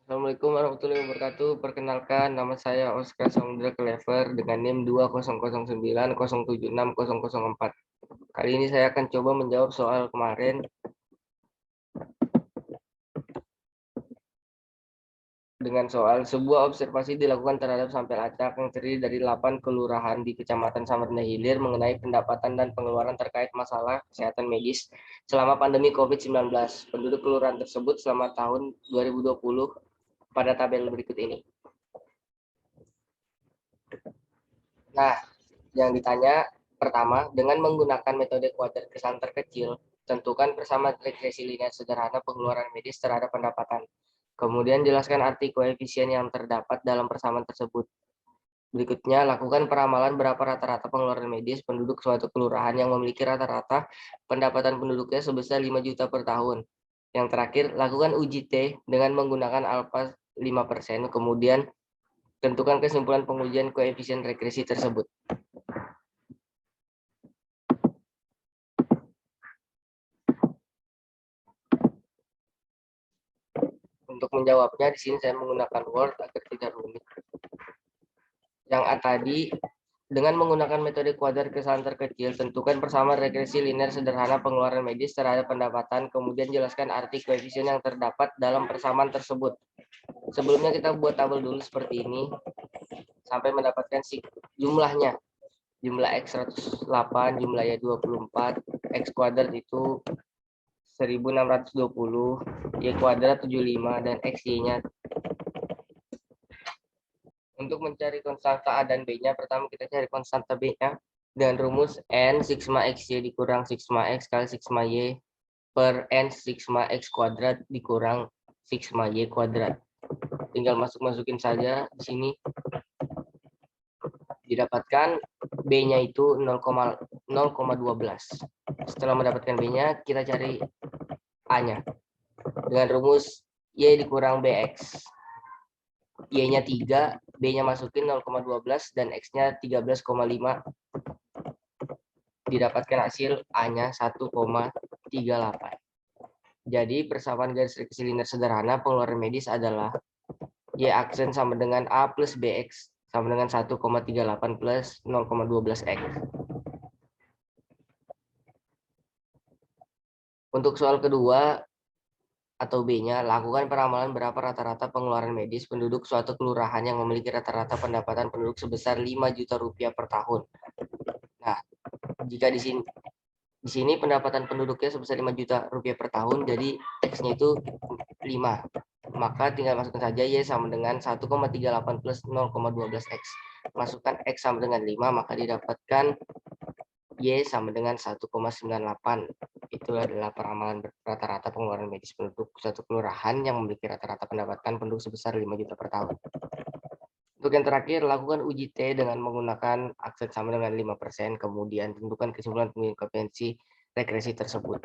Assalamualaikum warahmatullahi wabarakatuh. Perkenalkan, nama saya Oscar Samudra Clever dengan NIM 20090760004. Kali ini saya akan coba menjawab soal kemarin dengan soal sebuah observasi dilakukan terhadap sampel acak yang terdiri dari 8 kelurahan di Kecamatan Samarinda Hilir mengenai pendapatan dan pengeluaran terkait masalah kesehatan medis selama pandemi COVID-19. Penduduk kelurahan tersebut selama tahun 2020 pada tabel berikut ini. Nah, yang ditanya pertama, dengan menggunakan metode kuadrat kesan terkecil, tentukan bersama regresi linear sederhana pengeluaran medis terhadap pendapatan. Kemudian jelaskan arti koefisien yang terdapat dalam persamaan tersebut. Berikutnya, lakukan peramalan berapa rata-rata pengeluaran medis penduduk suatu kelurahan yang memiliki rata-rata pendapatan penduduknya sebesar 5 juta per tahun. Yang terakhir, lakukan uji T dengan menggunakan alfa 5%, kemudian tentukan kesimpulan pengujian koefisien regresi tersebut. Untuk menjawabnya, di sini saya menggunakan Word agar tidak rumit. Yang A tadi, dengan menggunakan metode kuadrat kesalahan terkecil, tentukan bersama regresi linear sederhana pengeluaran medis terhadap pendapatan, kemudian jelaskan arti koefisien yang terdapat dalam persamaan tersebut. Sebelumnya kita buat tabel dulu seperti ini, sampai mendapatkan jumlahnya. Jumlah X 108, jumlah Y 24, X kuadrat itu 1620, Y kuadrat 75, dan XY-nya. Untuk mencari konstanta A dan B-nya, pertama kita cari konstanta B-nya dengan rumus N sigma XY dikurang sigma X kali sigma Y per N sigma X kuadrat dikurang sigma Y kuadrat. Tinggal masukin saja di sini. Didapatkan B-nya itu 0,12. Setelah mendapatkan B-nya, kita cari A-nya. Dengan rumus Y dikurang BX. Y-nya 3, B-nya masukin 0,12, dan X-nya 13,5. Didapatkan hasil A-nya 1,38. Jadi persamaan garis regresi linear sederhana pengeluaran medis adalah Y aksen sama dengan A plus BX sama dengan 1,38 plus 0,12X. Untuk soal kedua atau B-nya, lakukan peramalan berapa rata-rata pengeluaran medis penduduk suatu kelurahan yang memiliki rata-rata pendapatan penduduk sebesar 5 juta rupiah per tahun. Nah, jika di sini pendapatan penduduknya sebesar 5 juta rupiah per tahun, jadi X-nya itu 5. Maka tinggal masukkan saja Y sama dengan 1,38 plus 0,12X. Masukkan X sama dengan 5, maka didapatkan Y sama dengan 1,98. Itu adalah peramalan rata-rata pengeluaran medis penduduk satu kelurahan yang memiliki rata-rata pendapatan penduduk sebesar 5 juta per tahun. Untuk yang terakhir, lakukan uji T dengan menggunakan aksen sama dengan 5%, kemudian tentukan kesimpulan pengujian koefisiensi regresi tersebut.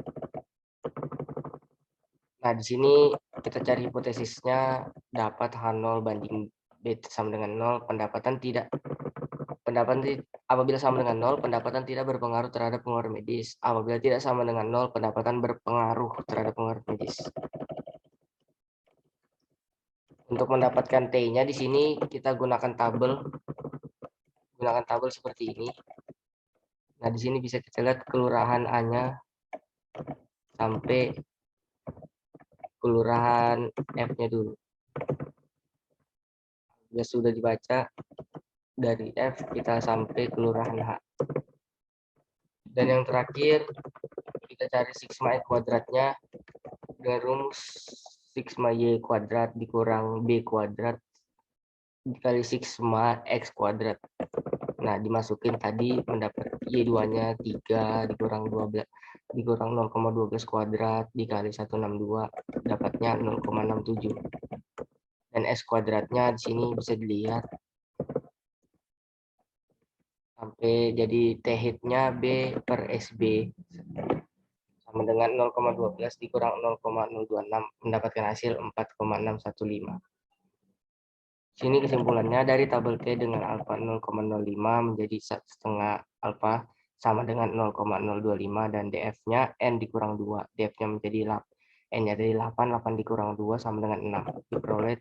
Nah, di sini kita cari hipotesisnya dapat H0 banding B sama dengan 0, apabila sama dengan 0, pendapatan tidak berpengaruh terhadap pengeluaran medis. Apabila tidak sama dengan 0, pendapatan berpengaruh terhadap pengeluaran medis. Untuk mendapatkan T-nya di sini kita gunakan tabel seperti ini. Nah, di sini bisa kita lihat kelurahan A-nya sampai kelurahan F-nya dulu. Jika sudah dibaca dari F, kita sampai kelurahan H. Dan yang terakhir, kita cari sigma Y kuadratnya dengan rumus sigma Y kuadrat dikurang B kuadrat dikali sigma X kuadrat. Nah, dimasukin tadi mendapat Y2-nya 3 dikurang 12 dikurang 0,12 kuadrat dikali 162 dapatnya 0,67. Dan S kuadratnya di sini bisa dilihat sampai jadi T hit-nya B per SB sama dengan 0,12 dikurang 0,026 mendapatkan hasil 4,615. Sini kesimpulannya dari tabel T dengan alfa 0,05 menjadi setengah alfa sama dengan 0,025 dan DF-nya N dikurang 2. DF-nya menjadi N-nya dari 8, 8 dikurang 2 sama dengan 6. Diperoleh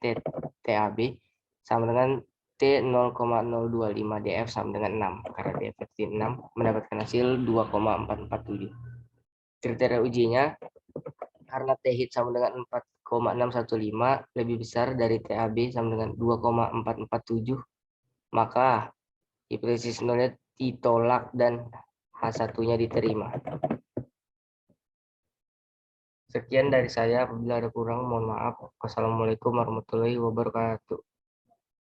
TAB sama dengan T 0,025, DF sama dengan 6. Karena DF versi 6 mendapatkan hasil 2,447. Kriteria ujinya, karena T hit sama dengan 4,615 lebih besar dari TAB sama dengan 2,447, maka hipotesis nolnya ditolak dan H1-nya diterima. Sekian dari saya, apabila ada kurang mohon maaf. Wassalamualaikum warahmatullahi wabarakatuh.